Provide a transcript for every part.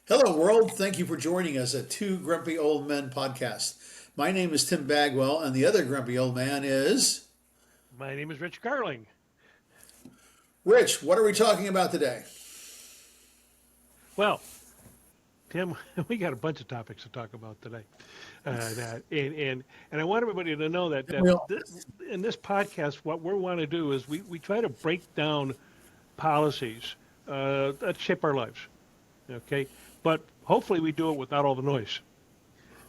Hello, world. Thank you for joining us at Two Grumpy Old Men podcast. My name is Tim Bagwell, and the other grumpy old man is My name is Rich Garling. Rich. What are we talking about today? Well, Tim, we got a bunch of topics to talk about today. And I want everybody to know that Well, in this podcast, what we want to do is we try to break down policies that shape our lives. Okay, but hopefully we do it without all the noise.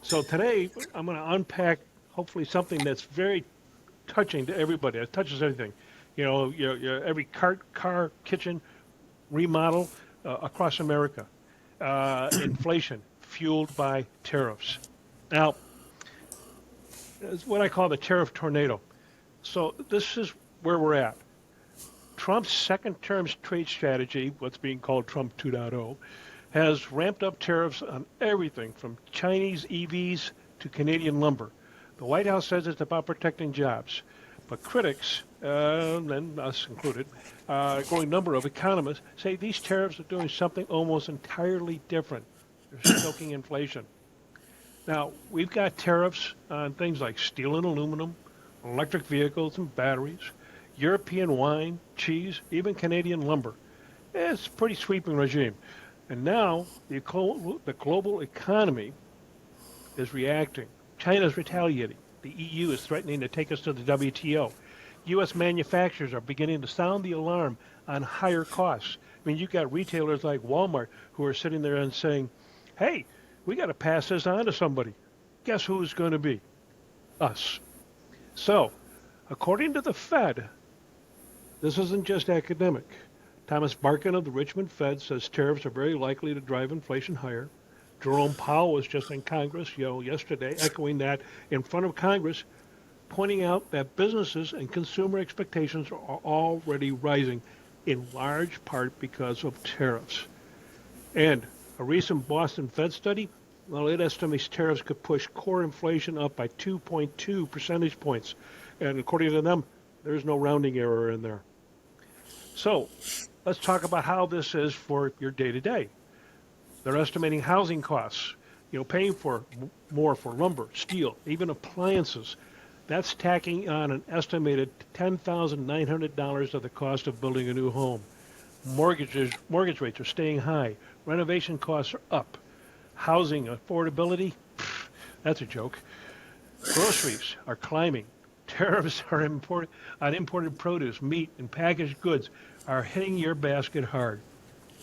So today I'm going to unpack hopefully something that's very touching to everybody. It touches everything. Your every car, kitchen, remodel across America. Inflation fueled by tariffs. Now, it's what I call the tariff tornado. So this is where we're at. Trump's second term trade strategy, what's being called Trump 2.0, has ramped up tariffs on everything from Chinese EVs to Canadian lumber. The White House says it's about protecting jobs. But critics, and us included, a growing number of economists say these tariffs are doing something almost entirely different. They're stoking inflation. Now, we've got tariffs on things like steel and aluminum, electric vehicles and batteries, European wine, cheese, even Canadian lumber. It's a pretty sweeping regime. And now the global economy is reacting. China's retaliating. The EU is threatening to take us to the WTO. U.S. manufacturers are beginning to sound the alarm on higher costs. I mean, you've got retailers like Walmart who are sitting there and saying, hey, we got to pass this on to somebody. Guess who's going to be? Us. So, according to the Fed, this isn't just academic. Thomas Barkin of the Richmond Fed says tariffs are very likely to drive inflation higher. Jerome Powell was just in Congress, yesterday, echoing that in front of Congress, pointing out that businesses and consumer expectations are already rising, in large part because of tariffs. And a recent Boston Fed study, well, it estimates tariffs could push core inflation up by 2.2 percentage points. And according to them, there's no rounding error in there. So let's talk about how this is for your day to day. They're estimating housing costs, paying for more for lumber, steel, even appliances. That's tacking on an estimated $10,900 of the cost of building a new home. Mortgage rates are staying high. Renovation costs are up. Housing affordability, that's a joke. Groceries are climbing. Tariffs are on imported produce, meat, and packaged goods are hitting your basket hard.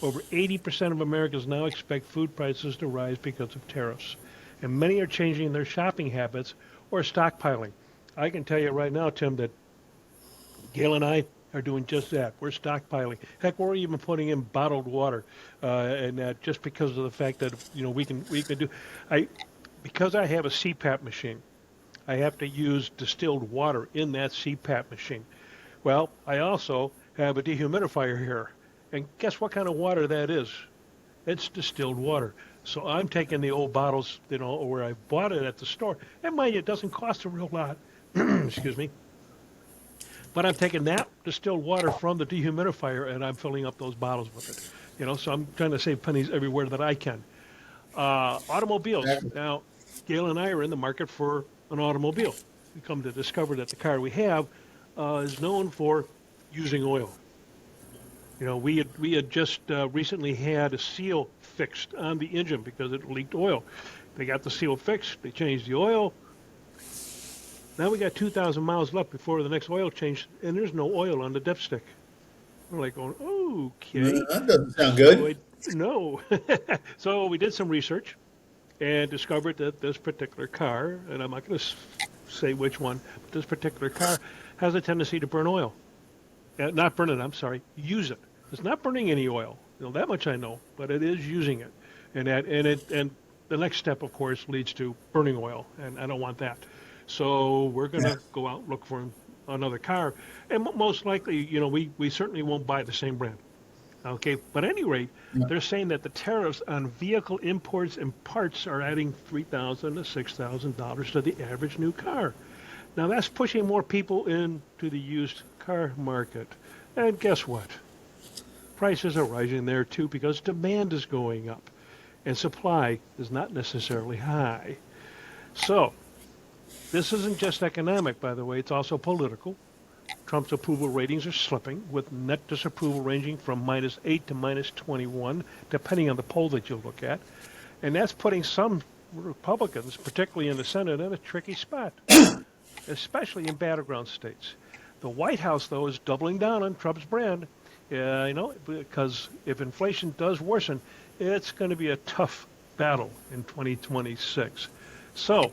Over 80% of Americans now expect food prices to rise because of tariffs, and many are changing their shopping habits or stockpiling. I can tell you right now, Tim, that Gail and I are doing just that. We're stockpiling. Heck, we're even putting in bottled water, and just because of the fact that we can do. I because I have a CPAP machine, I have to use distilled water in that CPAP machine. Well, I also have a dehumidifier here. And guess what kind of water that is? It's distilled water. So I'm taking the old bottles, where I bought it at the store. And mind you, it doesn't cost a real lot. Excuse me. But I'm taking that distilled water from the dehumidifier and I'm filling up those bottles with it. So I'm trying to save pennies everywhere that I can. Automobiles. Now, Gail and I are in the market for an automobile. We come to discover that the car we have is known for using oil. We had just recently had a seal fixed on the engine because it leaked oil. They got the seal fixed. They changed the oil. Now we got 2,000 miles left before the next oil change, and there's no oil on the dipstick. We're like going, okay. that doesn't sound So good. no. So we did some research and discovered that this particular car, and I'm not going to say which one, but this particular car has a tendency to burn oil. Not burn it, I'm sorry, use it. It's not burning any oil. That much I know, but it is using it. And the next step, of course, leads to burning oil, and I don't want that. So we're going Yeah. to go out and look for another car, and most likely, we certainly won't buy the same brand. Okay, but at any rate, Yeah. they're saying that the tariffs on vehicle imports and parts are adding $3,000 to $6,000 to the average new car. Now that's pushing more people into the used car market. And guess what? Prices are rising there too because demand is going up. and supply is not necessarily high. So this isn't just economic, by the way, it's also political. Trump's approval ratings are slipping, with net disapproval ranging from -8 to -21, depending on the poll that you look at. And that's putting some Republicans, particularly in the Senate, in a tricky spot, especially in battleground states. The White House, though, is doubling down on Trump's brand, because if inflation does worsen, it's going to be a tough battle in 2026. So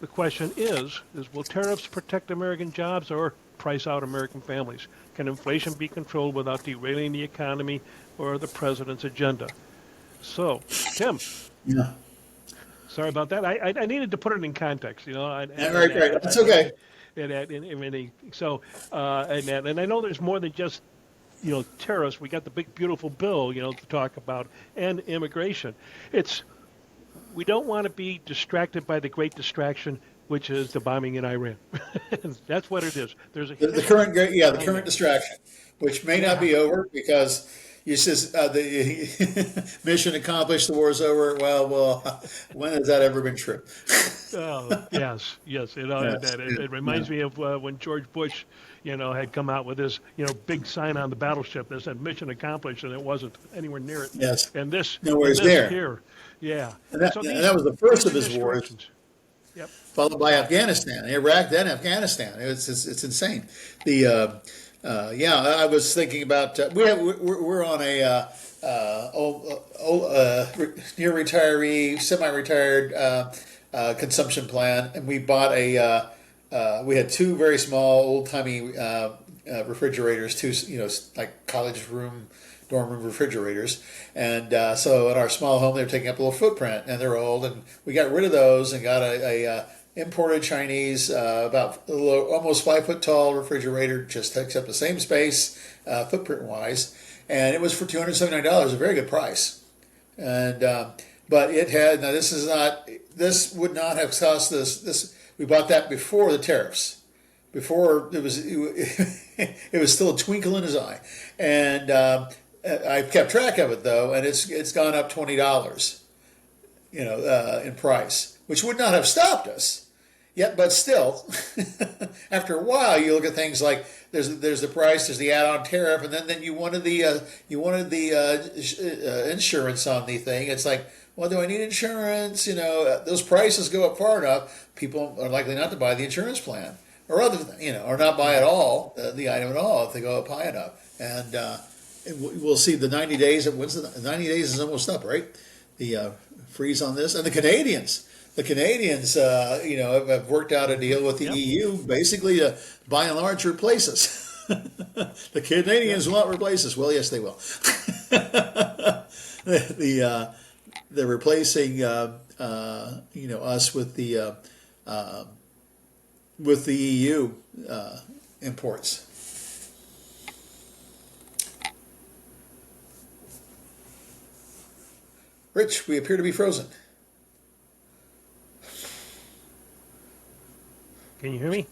the question is will tariffs protect American jobs or price out American families? Can inflation be controlled without derailing the economy or the president's agenda? So, Tim, Yeah. sorry about that. I needed to put it in context, Right. That's okay. And I know there's more than just tariffs. We got the big beautiful bill to talk about, and immigration. We don't want to be distracted by the great distraction, which is the bombing in Iran. That's what it is. There's The current distraction, which may not be over because you says the mission accomplished, the war's over. Well, when has that ever been true? Oh, yes. Yes, It reminds me of when George Bush, had come out with this, big sign on the battleship that said "Mission accomplished," and it wasn't anywhere near it. Yes, And this, nowhere and is this there. here, yeah. And that, So and that was the first these of are his wars, distractions. Yep. followed by Afghanistan, Iraq, then Afghanistan. It's insane. I was thinking about we're on a near retiree, semi-retired consumption plan, and we bought we had two very small old timey refrigerators, two like dorm room refrigerators, and so in our small home they're taking up a little footprint, and they're old, and we got rid of those and got a imported Chinese almost 5 foot tall refrigerator, just takes up the same space footprint wise, and it was for $279, a very good price, and but it had this would not have cost this. We bought that before the tariffs. Before it was still a twinkle in his eye, and I've kept track of it though, and it's gone up $20, in price, which would not have stopped us. Yet, but still, after a while, you look at things like there's the price, there's the add-on tariff, and then you wanted the insurance on the thing. It's like, well, do I need insurance? Those prices go up far enough, people are likely not to buy the insurance plan, or or not buy at all the item at all if they go up high enough. And we'll see the 90 days. When's the 90 days is almost up, right? The freeze on this, and the Canadians. Have worked out a deal with the EU, basically to, by and large, replace us. The Canadians will not replace us. Well, yes, they will. They're replacing, us with the EU imports. Rich, we appear to be frozen. Can you hear me?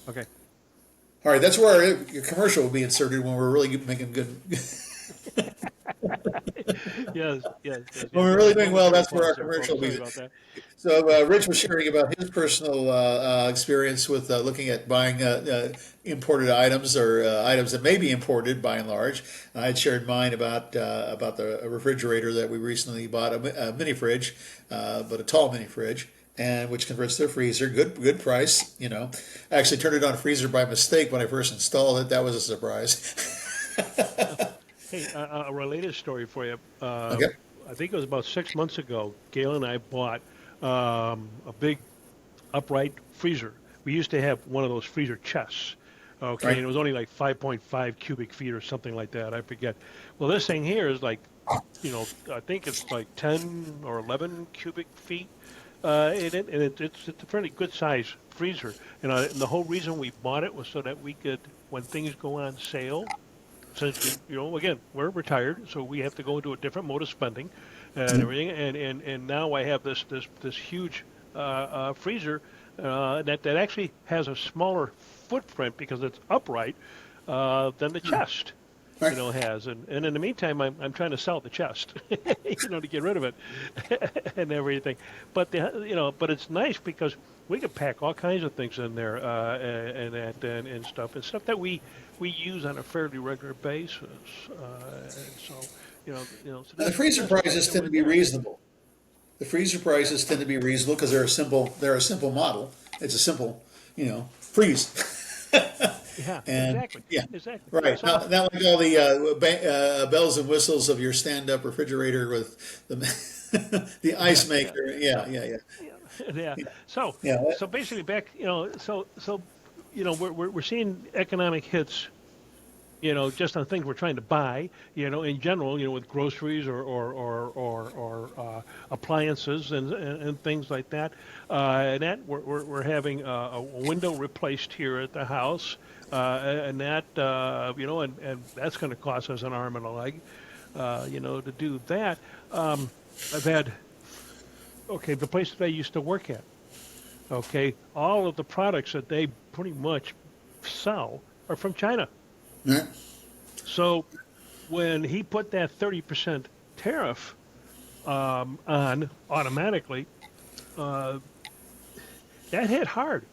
Okay. All right, that's where your commercial will be inserted when we're really making good. Yes. When we're really doing well, that's where our commercial will be. Sorry about that. So Rich was sharing about his personal experience with looking at buying imported items or items that may be imported by and large. I had shared mine about the refrigerator that we recently bought, a mini fridge, but a tall mini fridge, and which converts to a freezer. Good price. I actually turned it on a freezer by mistake when I first installed it. That was a surprise. Hey, a related story for you. Okay. I think it was about 6 months ago. Gail and I bought a big upright freezer. We used to have one of those freezer chests. Okay, Right. and it was only like 5.5 cubic feet or something like that. I forget. Well, this thing here is like, I think it's like 10 or 11 cubic feet. It's a fairly good size freezer. And the whole reason we bought it was so that we could, when things go on sale, since again, we're retired, so we have to go into a different mode of spending and everything. And now I have this huge freezer that actually has a smaller footprint because it's upright than the chest, Right. has. And in the meantime, I'm trying to sell the chest, to get rid of it and everything. But but it's nice because we can pack all kinds of things in there and stuff that we use on a fairly regular basis. And so so And the that's freezer that's prices kind of tend to in be there. reasonable. The freezer prices tend to be reasonable because they're a simple model. It's a simple, freeze. Yeah, And exactly, yeah, exactly. right. So Not like all the bells and whistles of your stand-up refrigerator with the the yeah, ice yeah. maker. Yeah, yeah, yeah, Yeah, yeah. yeah. So, Yeah. so basically, back, we're seeing economic hits, just on things we're trying to buy, in general, with groceries or appliances and things like that. And that we're having a window replaced here at the house, and that, and that's going to cost us an arm and a leg, to do that. I've had, okay, the place that I used to work at. Okay, all of the products that they pretty much sell are from China. Right. So when he put that 30% tariff on automatically, uh, that hit hard.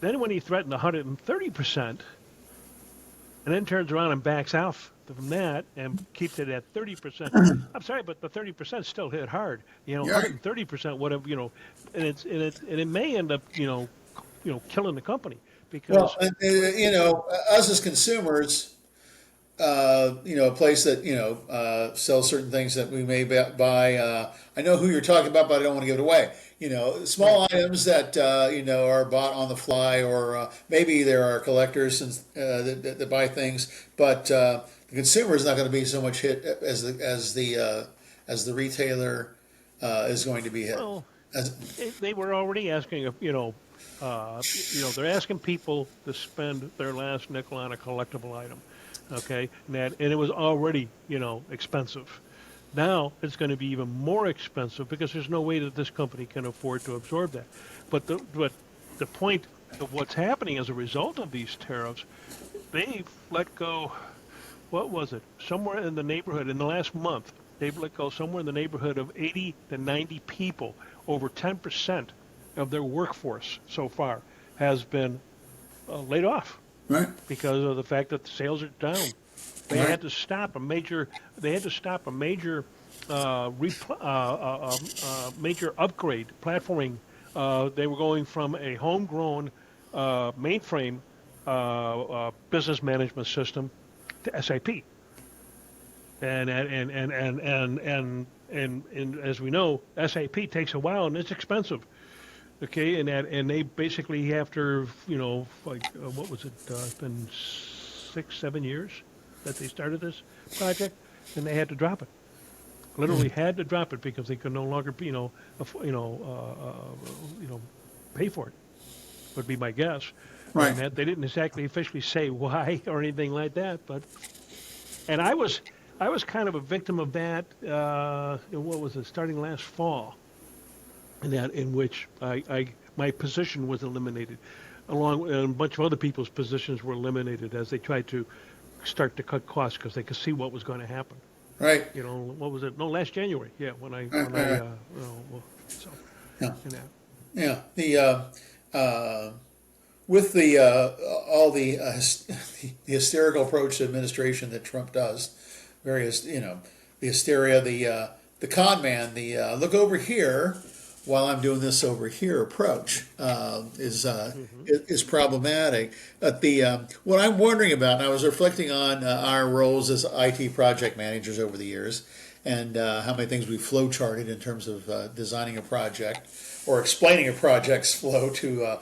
Then when he threatened 130%, and then turns around and backs out from that and keeps it at 30%. I'm sorry, but the 30% still hit hard. You're right. 130%, whatever, and it may end up, killing the company Well, because us as consumers, a place that sells certain things that we may buy. I know who you're talking about, but I don't want to give it away. right, Small items that are bought on the fly, or maybe there are collectors that buy things, but the consumer is not going to be so much hit as the retailer is going to be hit. well, As, they were already asking if they're asking people to spend their last nickel on a collectible item, okay, and it was already expensive. Now it's going to be even more expensive because there's no way that this company can afford to absorb that. But the point of what's happening as a result of these tariffs, they've let go. What was it? Somewhere in the neighborhood in the last month, they've let go somewhere in the neighborhood of 80 to 90 people. Over 10% of their workforce so far has been laid off right, because of the fact that the sales are down. They right, had to stop a major. They had to stop a major, major upgrade platforming. They were going from a homegrown mainframe business management system to SAP, and as we know, SAP takes a while and it's expensive. Okay, and they basically after what was it? It's been 6 7 years that they started this project, and they had to drop it. Literally had to drop it because they could no longer pay for it. Would be my guess. And right. that they didn't exactly officially say why or anything like that, but and I was kind of a victim of that. What was it? Starting last fall, in which my position was eliminated, along and a bunch of other people's positions were eliminated as they tried to start to cut costs because they could see what was going to happen. Right. What was it? No, last January. Yeah, Right. Right. Right. so Yeah. and that. Yeah. With all the hysterical approach to administration that Trump does, various the hysteria, the con man, the look over here while I'm doing this over here approach Hmm. is problematic. But the what I'm wondering about, and I was reflecting on our roles as IT project managers over the years, and how many things we flow charted in terms of designing a project or explaining a project's flow to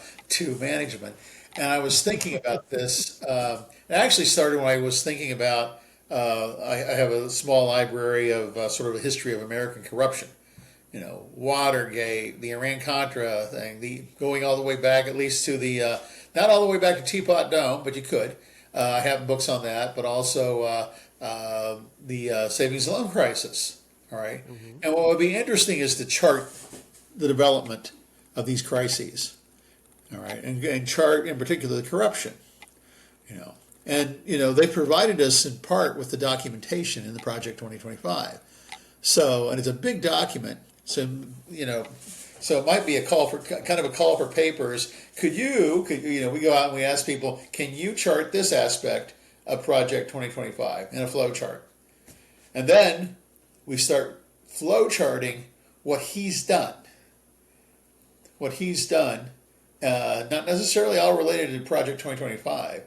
management. And I was thinking about this. It actually started when I was thinking about. I have a small library of sort of a history of American corruption. Watergate, the Iran Contra thing, the going all the way back at least to the not all the way back to Teapot Dome, but you could. I have books on that, but also the savings loan crisis. All right, Hmm. and what would be interesting is to chart the development of these crises all right, and chart in particular the corruption, you know. And, they provided us in part with the documentation in the Project 2025. So, and it's a big document. So, so it might be a call for kind of a call for papers. We go out and we ask people, can you chart this aspect of Project 2025 in a flow chart? And then we start flow charting what he's done. What he's done, not necessarily all related to Project 2025,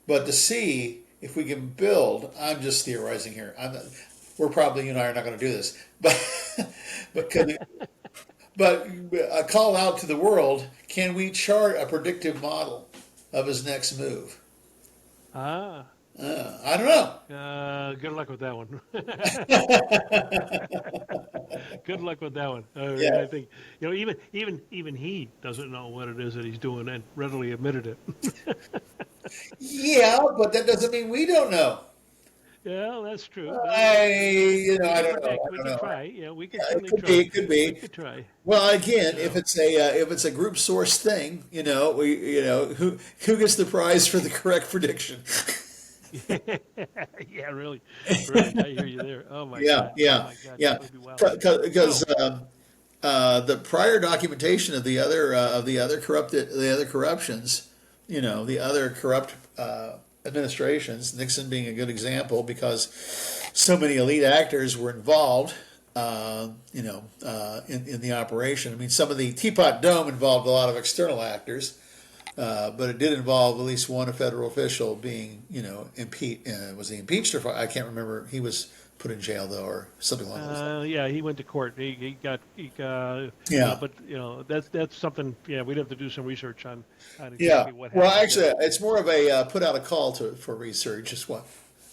but to see if we can build. I'm just theorizing here. We're probably, you and I are not going to do this, but a call out to the world: can we chart a predictive model of his next move? Ah, I don't know. good luck with that one. Good luck with that one. Yeah, I think even he doesn't know what it is that he's doing, and readily admitted it. yeah, but that doesn't mean we don't know. Yeah, that's true. I We don't know. predict. I We don't can know. try. Yeah, we can Yeah, it certainly could be. try. It could We be. could try. Well, again, if So, it's a group source thing, who gets the prize for the correct prediction? yeah, really, really, I hear you there. Oh my Yeah, God. Oh yeah, my God, yeah. that would be wild. Because So, the prior documentation of the other corruptions, the other corrupt administrations, Nixon being a good example, because so many elite actors were involved. In the operation. I mean, some of the Teapot Dome involved a lot of external actors, but it did involve at least one federal official being, impeached. Was he impeached or I can't remember. He was put in jail though, or something along those lines. yeah, he went to court. He got, Yeah, but that's something. Yeah, we'd have to do some research on yeah. exactly what Well, happened actually, there. it's more of a put out a call for research. Is what.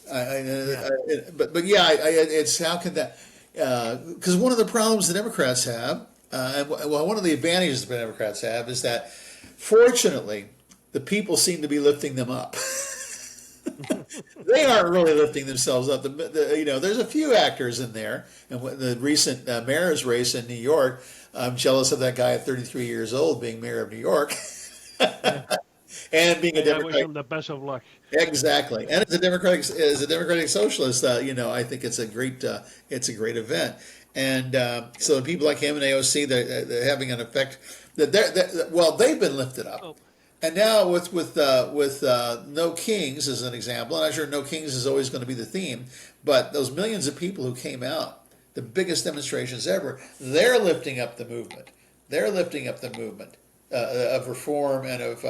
Yeah. But yeah, it's how can that? Because one of the problems the Democrats have, one of the advantages the Democrats have is that, fortunately, the people seem to be lifting them up. They aren't really lifting themselves up. There's a few actors in there, and the recent mayor's race in New York, I'm jealous of that guy at 33 years old being mayor of New York, Yeah. and being a I wish Democrat. him the best of luck. Exactly, and as a democratic socialist, I think it's a great event, and so people like him and AOC, they're having an effect. Well, they've been lifted up, Oh, and now with No Kings as an example, and I'm sure No Kings is always going to be the theme, but those millions of people who came out, the biggest demonstrations ever, they're lifting up the movement. They're lifting up the movement of reform and of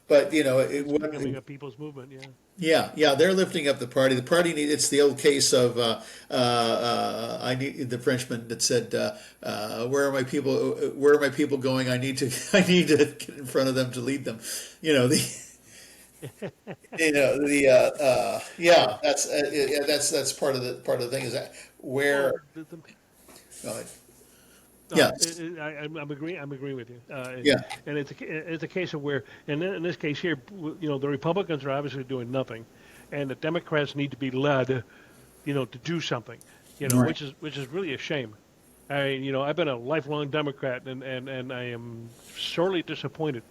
But it it's becoming wouldn't. a people's movement. Yeah. Yeah, yeah, they're lifting up the party. The party need. It's the old case of I need the Frenchman that said, "Where are my people? Where are my people going? I need to. I need to get in front of them to lead them." You know the. Yeah. Yeah. That's part of the thing is that where. Well, Go ahead. no, Yeah, I'm agreeing with you. yeah, And it's a case of where, and in this case here, the Republicans are obviously doing nothing, and the Democrats need to be led, to do something, right. which is really a shame. I've been a lifelong Democrat, and I am sorely disappointed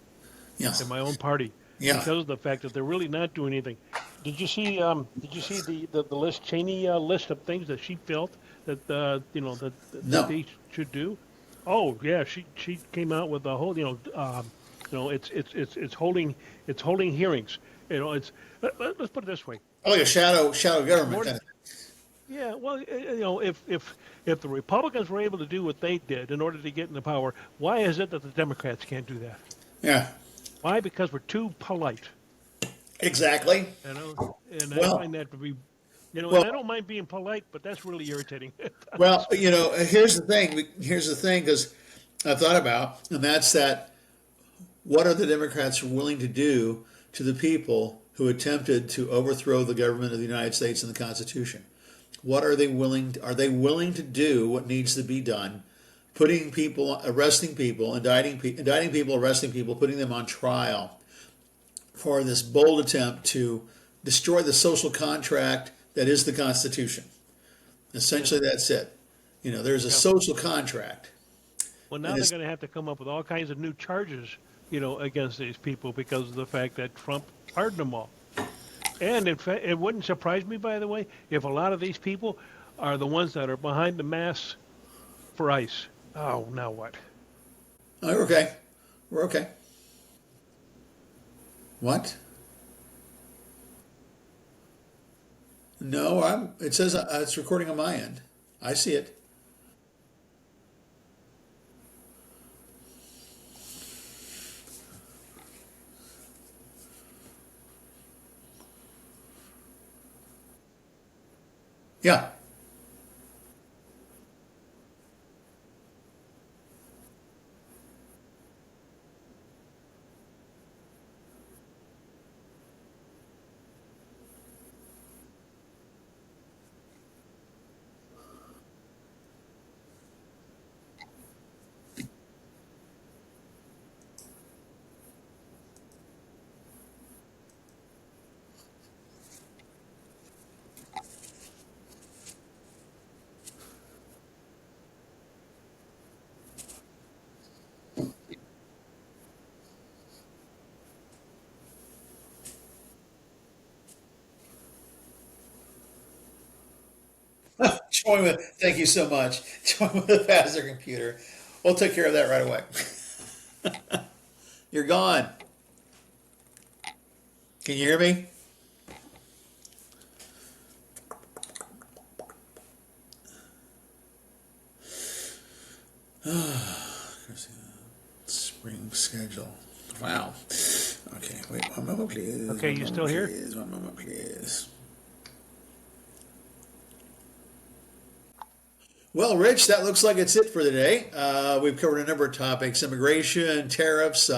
Yeah, in my own party yeah. because of the fact that they're really not doing anything. Did you see the list Cheney list of things that she felt that that No, they should do? Oh yeah, she came out with a whole it's holding hearings. Let's put it this way. oh, like a shadow government More kind of. Yeah, well, if the Republicans were able to do what they did in order to get into power, why is it that the Democrats can't do that? Yeah, Why? Because we're too polite. exactly. And I Well, find that to be, and I well, don't mind being polite, but that's really irritating. well. Here's the thing. Here's the thing, because I've thought about, and that's that. What are the Democrats willing to do to the people who attempted to overthrow the government of the United States and the Constitution? What are they willing? Are they willing to do what needs to be done? Putting people, arresting people, indicting people, arresting people, putting them on trial for this bold attempt to destroy the social contract that is the Constitution. Yeah. Essentially, that's it. There's a Yep. social contract, Well, and now they're it's going to have to come up with all kinds of new charges against these people because of the fact that Trump pardoned them all. And in fact, it wouldn't surprise me, by the way, if a lot of these people are the ones that are behind the masks for ICE. Oh, now what? Oh, we're okay. We're okay. What? No, I'm. It says it's recording on my end. I see it. Yeah. Join with. Thank you so much. Join with a faster computer. We'll take care of that right away. You're gone. Can you hear me? Spring schedule. Wow. Okay, wait one moment, please. Okay, you still here? Please, one moment, please. Well, Rich, that looks like it's it for today. We've covered a number of topics: immigration, tariffs,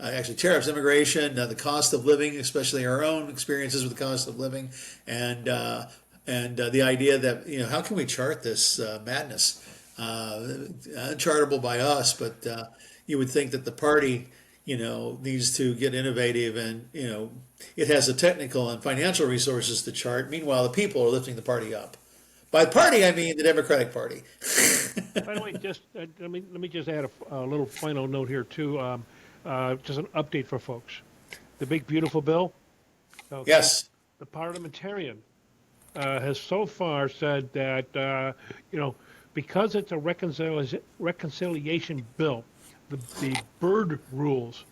actually tariffs, immigration, the cost of living, especially our own experiences with the cost of living, and the idea that how can we chart this madness? Unchartable by us, but you would think that the party, needs to get innovative, and it has the technical and financial resources to chart. Meanwhile, the people are lifting the party up. By party, I mean the Democratic Party. By the way, just let me just add a little final note here too. Just an update for folks. The big beautiful bill. Okay, Yes. the parliamentarian has so far said that because it's a reconciliation bill, the Byrd rules.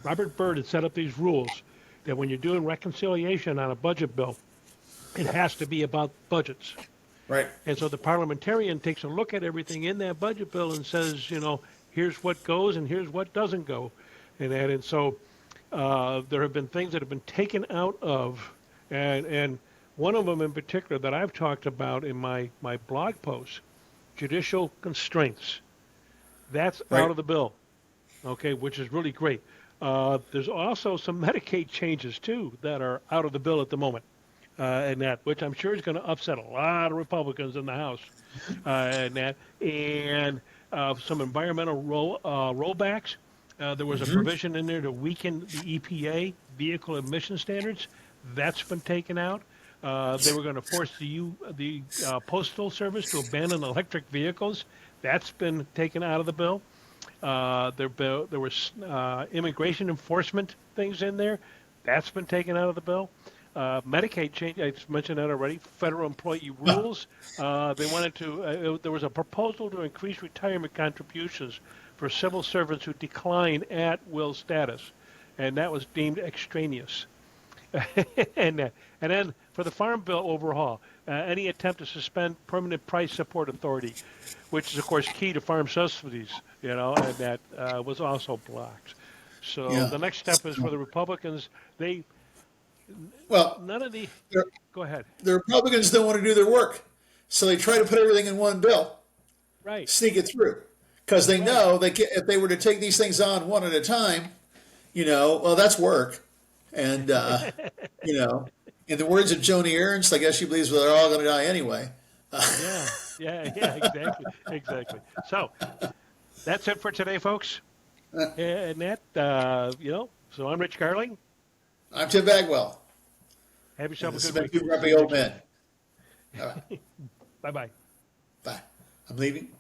Robert Byrd had set up these rules that when you're doing reconciliation on a budget bill, it has to be about budgets. Right. And so the parliamentarian takes a look at everything in that budget bill and says, here's what goes and here's what doesn't go. And so there have been things that have been taken out of, and one of them in particular that I've talked about in my blog posts, judicial constraints. That's Right. out of the bill, okay, which is really great. There's also some Medicaid changes, too, that are out of the bill at the moment. And that, which I'm sure is going to upset a lot of Republicans in the House, and some environmental rollbacks. There was a provision in there to weaken the EPA vehicle emission standards. That's been taken out. They were going to force the Postal Service to abandon electric vehicles. That's been taken out of the bill. There was immigration enforcement things in there. That's been taken out of the bill. Medicaid change, I just mentioned that already. Federal employee rules. They wanted to, there was a proposal to increase retirement contributions for civil servants who decline at will status, and that was deemed extraneous. and then for the Farm Bill overhaul, any attempt to suspend permanent price support authority, which is of course key to farm subsidies, and that was also blocked. So Yeah. the next step is for the Republicans. Well, None of the. the, Go ahead. the Republicans don't want to do their work, so they try to put everything in one bill, Right. sneak it through, because they Right. know if they were to take these things on one at a time, well, that's work, and in the words of Joni Ernst, I guess she believes they're all going to die anyway. Yeah. Yeah. Exactly. Exactly. So that's it for today, folks. And that, So I'm Rich Carling. I'm Tim Bagwell. Have yourself This a has good been week. Two Grumpy Old Men. All right, Bye bye. bye. I'm leaving.